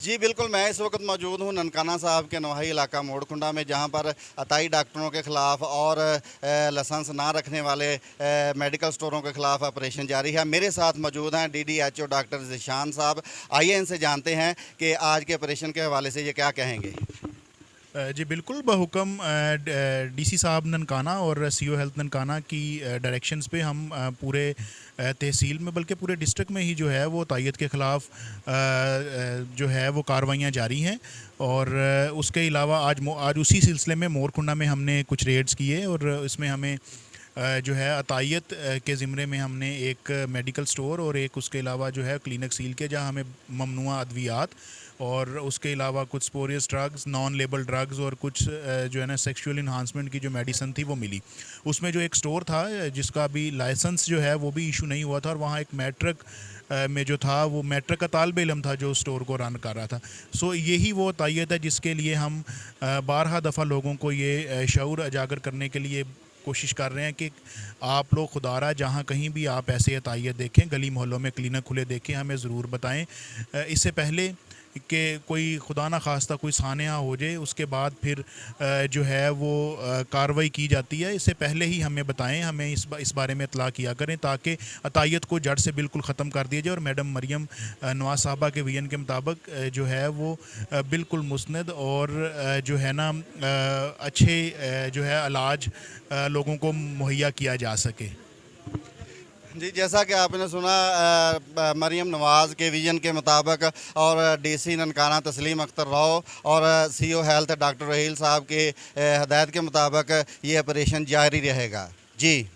जी बिल्कुल, मैं इस वक्त मौजूद हूँ ननकाना साहब के नवाही इलाका मोड़कुंडा में, जहाँ पर अताई डॉक्टरों के ख़िलाफ़ और लाइसेंस ना रखने वाले मेडिकल स्टोरों के ख़िलाफ़ ऑपरेशन जारी है। मेरे साथ मौजूद हैं डीडीएचओ डॉक्टर ज़ीशान साहब। आइए इनसे जानते हैं कि आज के ऑपरेशन के हवाले से ये क्या कहेंगे। जी बिल्कुल, बहुकम डीसी साहब ननकाना और सीओ हेल्थ ननकाना की डायरेक्शंस पे हम पूरे तहसील में बल्कि पूरे डिस्ट्रिक्ट में ही जो है वो तायद के ख़िलाफ़ जो है वो कार्रवाइयाँ जारी हैं। और उसके अलावा आज उसी सिलसिले में मोरकुंडा में हमने कुछ रेड्स किए और इसमें हमें जो है अतायत के ज़िम्मे में हमने एक मेडिकल स्टोर और एक उसके अलावा जो है क्लिनिक सील किया, जहां हमें ममनुआ अद्वियात और उसके अलावा कुछ spurious drugs, non label drugs और कुछ जो है ना सेक्सुअल इन्हांसमेंट की जो मेडिसिन थी वो मिली। उसमें जो एक स्टोर था जिसका भी लाइसेंस जो है वो भी इशू नहीं हुआ था, और वहाँ एक मैट्रिक में जो था वो मैट्रिक का तालिब इल्म था जो स्टोर को रन कर रहा था। सो यही वो तायत है जिसके लिए हम बारहा दफ़ा लोगों को ये शऊर उजागर करने के लिए कोशिश कर रहे हैं कि आप लोग खुदारा जहाँ कहीं भी आप ऐसे अतायत देखें, गली मोहल्लों में क्लिनिक खुले देखें, हमें ज़रूर बताएं। इससे पहले कि कोई खुदा ना खास्ता कोई सान्या हो जाए, उसके बाद फिर जो है वो कार्रवाई की जाती है। इससे पहले ही हमें बताएं, हमें इस बारे में इतला किया करें ताकि अतायत को जड़ से बिल्कुल ख़त्म कर दिया जाए और मैडम मरियम नवाज साहबा के विजन के मुताबिक जो है वो बिल्कुल मुस्नद और जो है ना अच्छे जो है इलाज लोगों को मुहैया किया जा सके। जी, जैसा कि आपने सुना मरीम नवाज़ के विजन के मुताबिक और डीसी ननकाना तस्लीम अख्तर राव और सीओ हेल्थ डॉक्टर रहील साहब के हदायत के मुताबिक ये ऑपरेशन जारी रहेगा। जी।